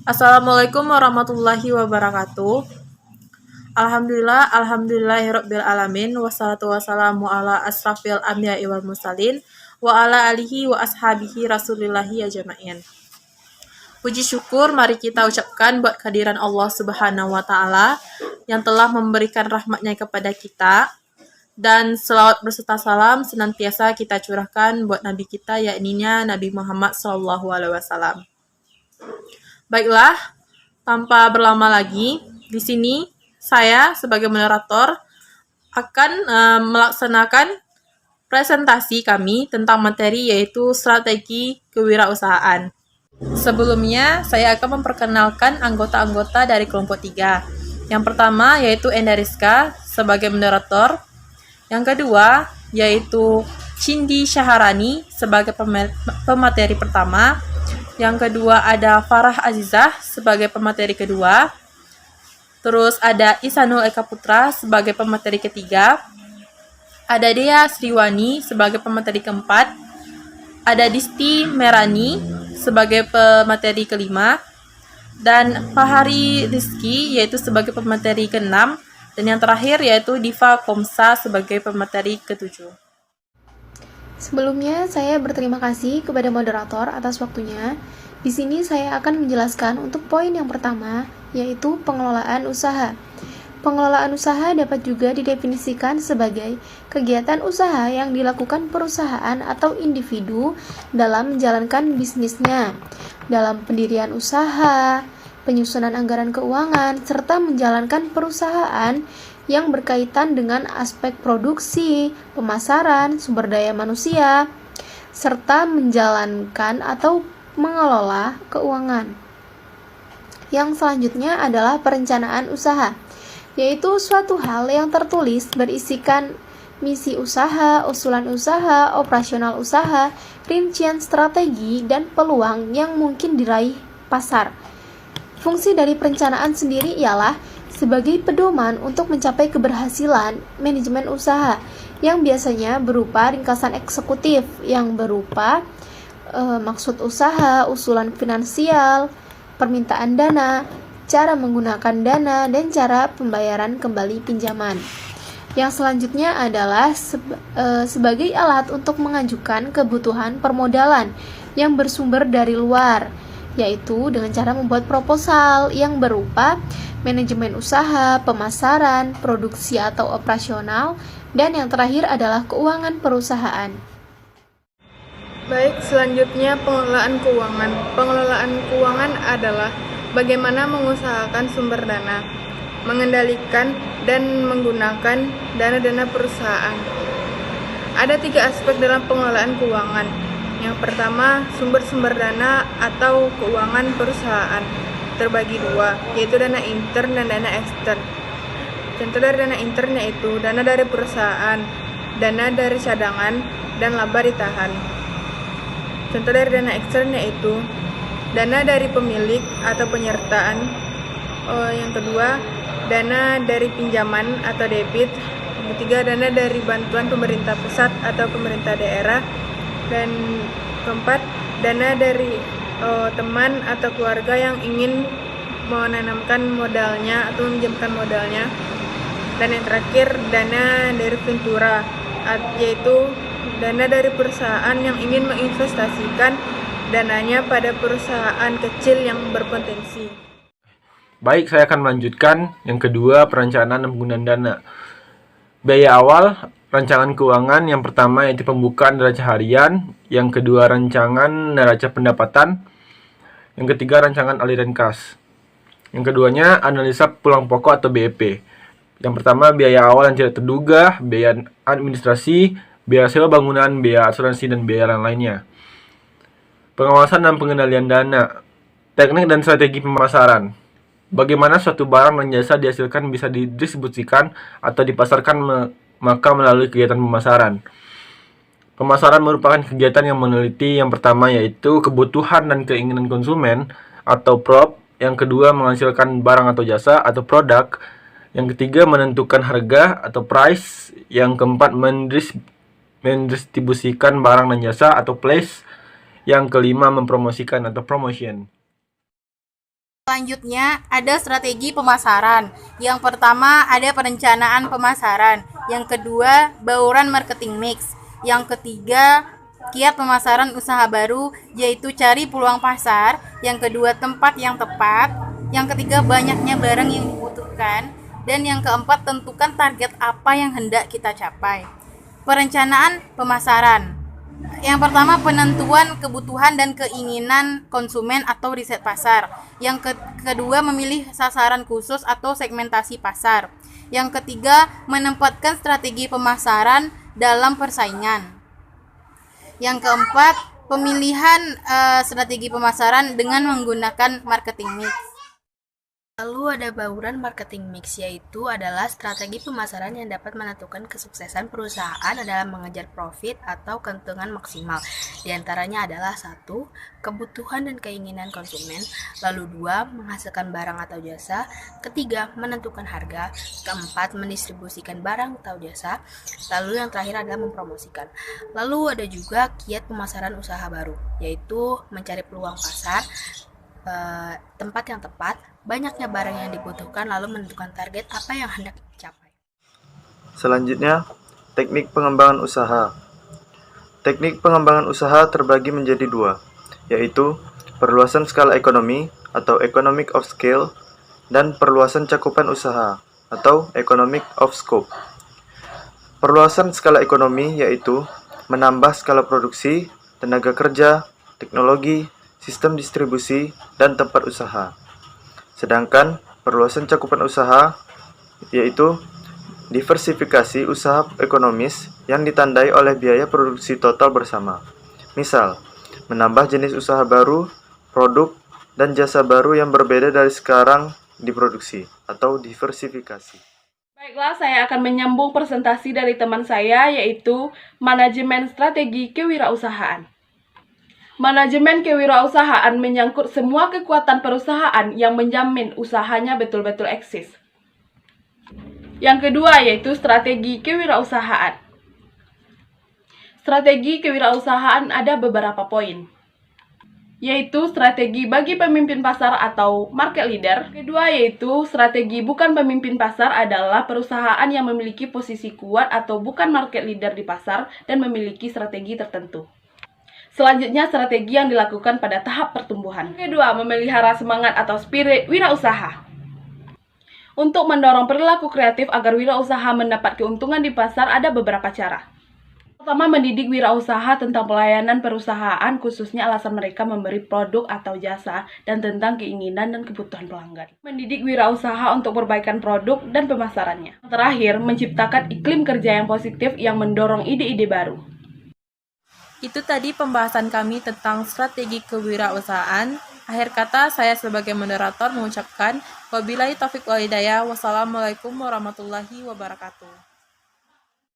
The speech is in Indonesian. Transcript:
Assalamualaikum warahmatullahi wabarakatuh. Alhamdulillahirabbil alamin wassalatu wassalamu ala asrafil anbiya'i wal mursalin wa ala alihi wa ashabihi rasulillahi ajma'in. Puji syukur mari kita ucapkan buat kehadiran Allah Subhanahu wa taala yang telah memberikan rahmatnya kepada kita, dan selawat berserta salam senantiasa kita curahkan buat nabi kita, yakni Nabi Muhammad SAW. Baiklah, tanpa berlama lagi, di sini saya sebagai moderator akan melaksanakan presentasi kami tentang materi yaitu strategi kewirausahaan. Sebelumnya, saya akan memperkenalkan anggota-anggota dari kelompok 3. Yang pertama yaitu Endariska sebagai moderator. Yang kedua yaitu Cindy Syaharani sebagai pemateri pertama. Yang kedua ada Farah Azizah sebagai pemateri kedua. Terus ada Isanul Eka Putra sebagai pemateri ketiga. Ada Dea Sriwani sebagai pemateri keempat. Ada Disti Merani sebagai pemateri kelima. Dan Fahari Rizky yaitu sebagai pemateri keenam. Dan yang terakhir yaitu Diva Komsa sebagai pemateri ketujuh. Sebelumnya, saya berterima kasih kepada moderator atas waktunya. Di sini saya akan menjelaskan untuk poin yang pertama, yaitu pengelolaan usaha. Pengelolaan usaha dapat juga didefinisikan sebagai kegiatan usaha yang dilakukan perusahaan atau individu dalam menjalankan bisnisnya, dalam pendirian usaha, penyusunan anggaran keuangan, serta menjalankan perusahaan yang berkaitan dengan aspek produksi, pemasaran, sumber daya manusia, serta menjalankan atau mengelola keuangan. Yang selanjutnya adalah perencanaan usaha, yaitu suatu hal yang tertulis berisikan misi usaha, usulan usaha, operasional usaha, rincian strategi, dan peluang yang mungkin diraih pasar. Fungsi dari perencanaan sendiri ialah sebagai pedoman untuk mencapai keberhasilan manajemen usaha yang biasanya berupa ringkasan eksekutif yang berupa maksud usaha, usulan finansial, permintaan dana, cara menggunakan dana, dan cara pembayaran kembali pinjaman. Yang selanjutnya adalah sebagai alat untuk mengajukan kebutuhan permodalan yang bersumber dari luar, yaitu dengan cara membuat proposal yang berupa manajemen usaha, pemasaran, produksi atau operasional, dan yang terakhir adalah keuangan perusahaan. Baik, selanjutnya pengelolaan keuangan. Pengelolaan keuangan adalah bagaimana mengusahakan sumber dana, mengendalikan dan menggunakan dana-dana perusahaan. Ada 3 aspek dalam pengelolaan keuangan. Yang pertama, sumber-sumber dana atau keuangan perusahaan terbagi 2, yaitu dana intern dan dana ekstern. Contoh dari dana intern yaitu dana dari perusahaan, dana dari cadangan, dan laba ditahan. Contoh dari dana ekstern yaitu dana dari pemilik atau penyertaan. Yang kedua, dana dari pinjaman atau debit. Yang ketiga, dana dari bantuan pemerintah pusat atau pemerintah daerah. Dan keempat, dana dari teman atau keluarga yang ingin menanamkan modalnya atau meminjamkan modalnya. Dan yang terakhir, dana dari ventura, yaitu dana dari perusahaan yang ingin menginvestasikan dananya pada perusahaan kecil yang berpotensi. Baik, saya akan melanjutkan yang kedua, perencanaan dan penggunaan dana. Biaya awal, rancangan keuangan yang pertama yaitu pembukaan neraca harian, yang kedua rancangan neraca pendapatan, yang ketiga rancangan aliran kas. Yang keduanya analisa pulang pokok atau BEP. Yang pertama biaya awal yang tidak terduga, biaya administrasi, biaya sewa bangunan, biaya asuransi, dan biaya lain-lainnya. Pengawasan dan pengendalian dana, teknik dan strategi pemasaran. Bagaimana suatu barang dan jasa dihasilkan bisa didistribusikan atau dipasarkan maka melalui kegiatan pemasaran. Pemasaran merupakan kegiatan yang meneliti yang pertama yaitu kebutuhan dan keinginan konsumen atau prop, yang kedua menghasilkan barang atau jasa atau produk, yang ketiga menentukan harga atau price, yang keempat mendistribusikan barang dan jasa atau place, yang kelima mempromosikan atau promotion. Selanjutnya ada strategi pemasaran. Yang pertama ada perencanaan pemasaran. Yang kedua bauran marketing mix. Yang ketiga kiat pemasaran usaha baru, yaitu cari peluang pasar. Yang kedua tempat yang tepat. Yang ketiga banyaknya barang yang dibutuhkan. Dan yang keempat tentukan target apa yang hendak kita capai. Perencanaan pemasaran. Yang pertama penentuan kebutuhan dan keinginan konsumen atau riset pasar. Yang kedua memilih sasaran khusus atau segmentasi pasar. Yang ketiga menempatkan strategi pemasaran dalam persaingan. Yang keempat pemilihan strategi pemasaran dengan menggunakan marketing mix. Lalu ada bauran marketing mix, yaitu adalah strategi pemasaran yang dapat menentukan kesuksesan perusahaan dalam mengejar profit atau keuntungan maksimal. Di antaranya adalah 1. Kebutuhan dan keinginan konsumen. Lalu 2. Menghasilkan barang atau jasa. Ketiga, menentukan harga. Keempat, mendistribusikan barang atau jasa. Lalu yang terakhir adalah mempromosikan. Lalu ada juga kiat pemasaran usaha baru, yaitu mencari peluang pasar, tempat yang tepat, banyaknya barang yang dibutuhkan, lalu menentukan target apa yang hendak dicapai. Selanjutnya, teknik pengembangan usaha. Teknik pengembangan usaha terbagi menjadi 2, yaitu perluasan skala ekonomi atau economic of scale dan perluasan cakupan usaha atau economic of scope. Perluasan skala ekonomi yaitu menambah skala produksi, tenaga kerja, teknologi, sistem distribusi, dan tempat usaha. Sedangkan perluasan cakupan usaha yaitu diversifikasi usaha ekonomis yang ditandai oleh biaya produksi total bersama. Misal, menambah jenis usaha baru, produk, dan jasa baru yang berbeda dari sekarang diproduksi atau diversifikasi. Baiklah, saya akan menyambung presentasi dari teman saya, yaitu manajemen strategi kewirausahaan. Manajemen kewirausahaan menyangkut semua kekuatan perusahaan yang menjamin usahanya betul-betul eksis. Yang kedua yaitu strategi kewirausahaan. Strategi kewirausahaan ada beberapa poin, yaitu strategi bagi pemimpin pasar atau market leader. Kedua yaitu strategi bukan pemimpin pasar adalah perusahaan yang memiliki posisi kuat atau bukan market leader di pasar dan memiliki strategi tertentu. Selanjutnya, strategi yang dilakukan pada tahap pertumbuhan. Kedua, memelihara semangat atau spirit wirausaha. Untuk mendorong perilaku kreatif agar wirausaha mendapat keuntungan di pasar ada beberapa cara. Pertama, mendidik wirausaha tentang pelayanan perusahaan, khususnya alasan mereka memberi produk atau jasa, dan tentang keinginan dan kebutuhan pelanggan. Mendidik wirausaha untuk perbaikan produk dan pemasarannya. Terakhir, menciptakan iklim kerja yang positif yang mendorong ide-ide baru. Itu tadi pembahasan kami tentang strategi kewirausahaan. Akhir kata, saya sebagai moderator mengucapkan wabillahi taufiq wal hidayah. Wassalamualaikum warahmatullahi wabarakatuh.